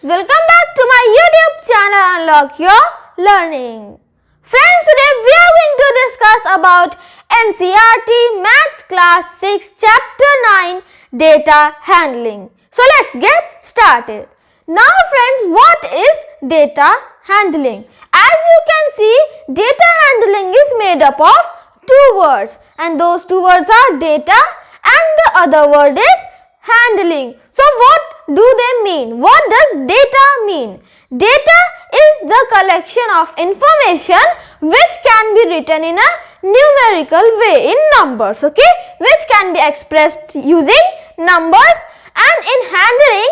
welcome back to my YouTube channel Unlock Your Learning. Friends, today we are going to discuss about NCERT Maths Class 6 Chapter 9 Data Handling. So let's get started. Now friends, what is data handling? As you can see, data handling is made up of two words, and those two words are data and the other word is handling. So what do they mean? What does data mean? Data is the collection of information which can be written in a numerical way, in numbers, okay, which can be expressed using numbers. And in handling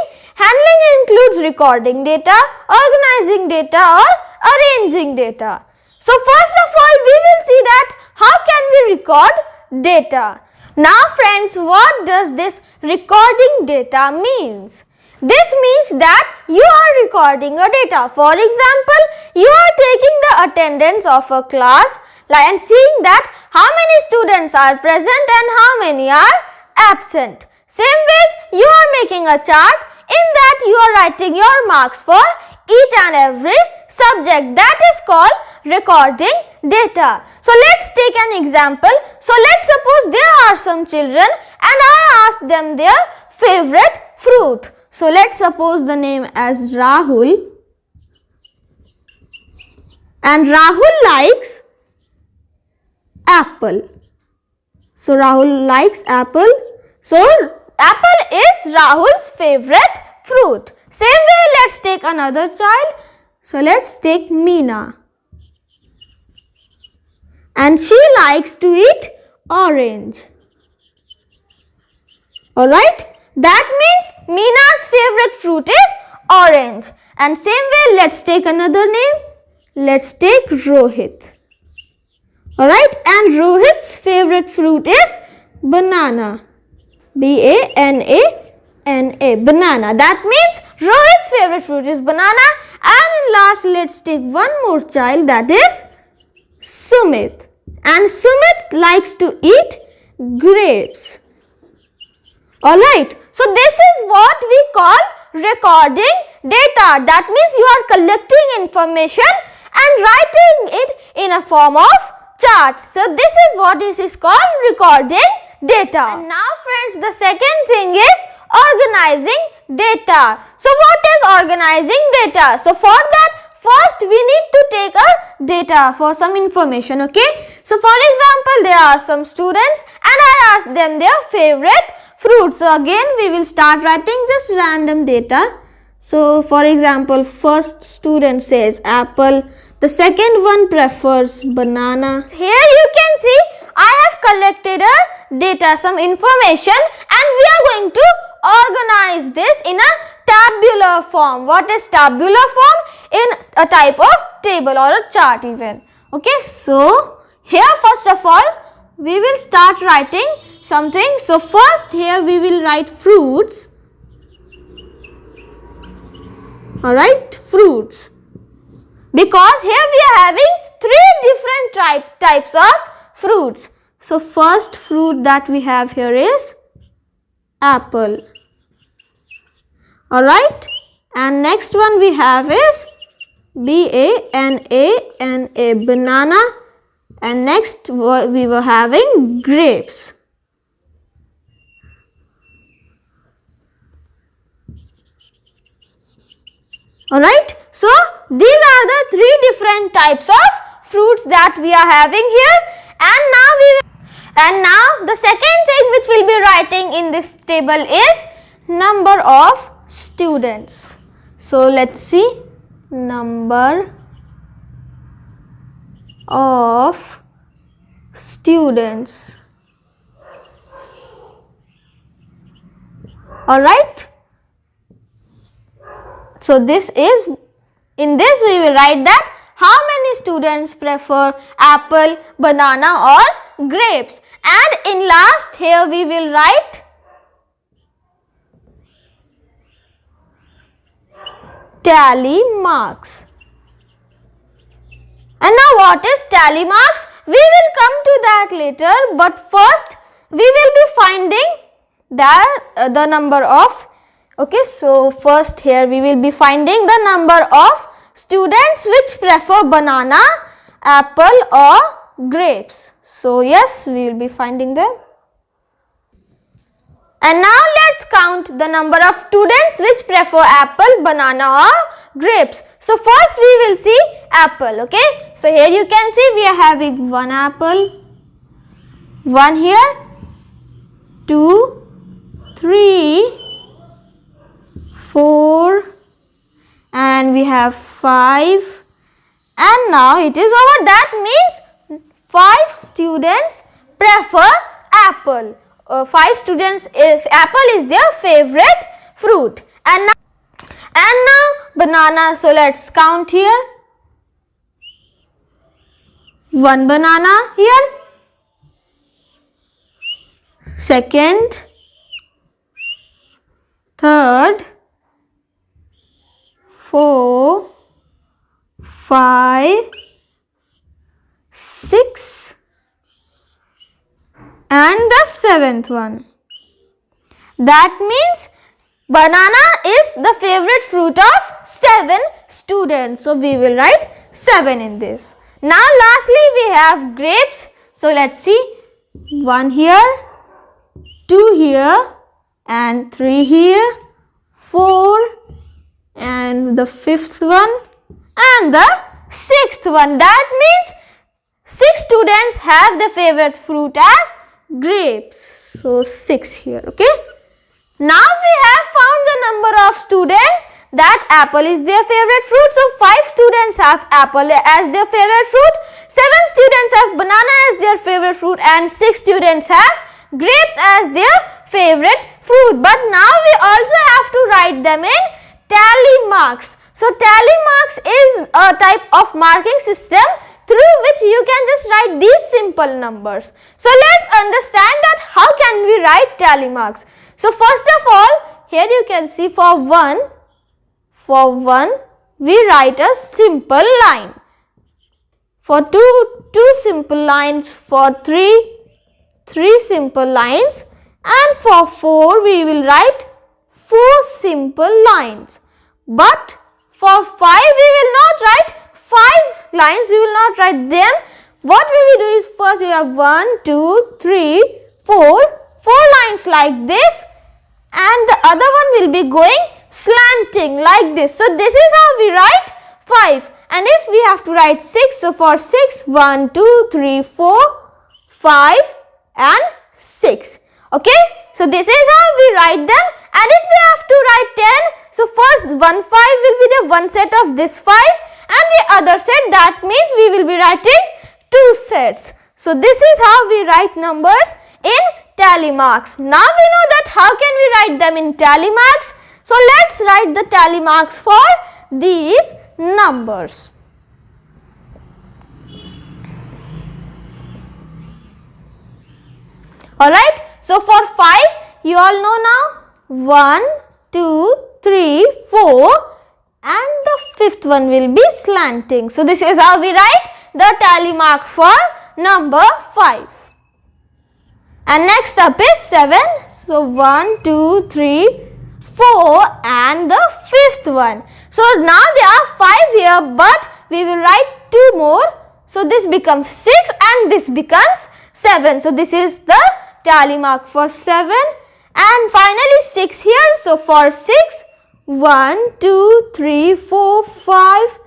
includes recording data, organizing data or arranging data. So first of all, we will see that how can we record data. Now friends, what does this recording data means? This means that you are recording a data. For example, you are taking the attendance of a class and seeing that how many students are present and how many are absent. Same ways, you are making a chart. In that you are writing your marks for each and every subject. That is called recording data. So let's take an example. So let's suppose there are some children and I ask them their favorite fruit. So let's suppose the name as Rahul, and Rahul likes apple. So Rahul likes apple. So apple is Rahul's favorite fruit. Same way, let's take another child. So let's take Meena, and she likes to eat orange. Alright, that means Meena's favorite fruit is orange. And same way, let's take another name. Let's take Rohit. Alright, and Rohit's favorite fruit is banana. B-A-N-A-N-A, banana. That means Rohit's favorite fruit is banana. And in last, let's take one more child, that is Sumit. And Sumit likes to eat grapes. Alright, so this is what we call recording data. That means you are collecting information and writing it in a form of chart. So this is what is called recording data. And now friends, the second thing is organizing data. So what is organizing data? So for that, first we need to take a data for some information, okay. So for example, there are some students and I ask them their favorite fruit. So again we will start writing just random data. So for example, first student says apple, the second one prefers banana. Here you can see I have collected a data, some information, and we are going to organize this in a tabular form. What is tabular form? In a type of table or a chart even. Okay, so here first of all we will start writing something. So first here we will write fruits. Alright, fruits. Because here we are having three different types of fruits. So first fruit that we have here is apple. Alright, and next one we have is B-A-N-A-N-A, banana, and next we were having grapes. Alright, so these are the three different types of fruits that we are having here. And now the second thing which we'll be writing in this table is number of students. So let's see, number of students. Alright. So this is, in this we will write that how many students prefer apple, banana or grapes. And in last here we will write tally marks. And now what is tally marks? We will come to that later, but first we will be finding the number of Okay, so first here we will be finding the number of students which prefer banana, apple or grapes. So yes, we will be finding them. And now let's count the number of students which prefer apple, banana or grapes. So first we will see apple. Okay, so here you can see we are having one apple, one here, 2, 3, 4 and we have 5 and now it is over. That means 5 students prefer apple. 5 students, if apple is their favorite fruit. And now banana. So let's count here. One banana here. Second, third, 4, 5, 6 and the 7th one. That means banana is the favorite fruit of 7 students. So we will write 7 in this. Now lastly we have grapes. So let's see. 1 here, 2 here and 3 here, 4 and the 5th one and the 6th one. That means 6 students have the favorite fruit as grapes. So 6 here. Okay. Now we have found the number of students that apple is their favorite fruit. So 5 students have apple as their favorite fruit, 7 students have banana as their favorite fruit and 6 students have grapes as their favorite fruit. But now we also have to write them in tally marks. So tally marks is a type of marking system through which you can just write these simple numbers. So let's understand that how can we write tally marks. So first of all, here you can see for 1 we write a simple line. For 2 simple lines. For 3 simple lines. And for 4 we will write 4 simple lines. But for 5 we will not write 5 lines, we will not write them. What we will do is first we have 1, 2, 3, 4 lines like this and the other one will be going slanting like this. So this is how we write 5. And if we have to write 6, so for 6, 1, 2, 3, 4, 5 and 6. Okay. So this is how we write them. And if we have to write 10, so first 1, 5 will be the one set of this 5 and the other set, that means we will be writing 2 sets. So this is how we write numbers in tally marks. Now we know that how can we write them in tally marks. So let's write the tally marks for these numbers. Alright. So for 5 you all know now 1, 2, 3, 4 and the 5th one will be slanting. So this is how we write the tally mark for number 5. And next up is 7. So 1, 2, 3, 4 and the 5th one. So now there are 5 here but we will write 2 more. So this becomes 6 and this becomes 7. So this is the tally mark for 7 and finally 6 here. So for 6, 1, 2, 3, 4, 5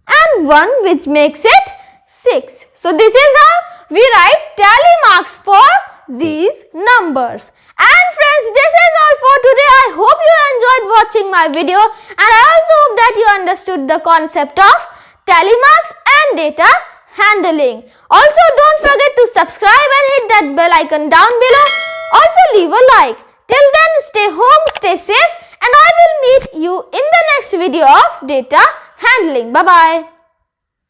and 1 which makes it 6. So this is how we write tally marks for these numbers. And friends, this is all for today. I hope you enjoyed watching my video and I also hope that you understood the concept of tally marks and data handling. Also don't forget to subscribe and hit that bell icon down below. Also leave a like. Till then, stay home, stay safe and I will meet you in the next video of data handling. Bye-bye.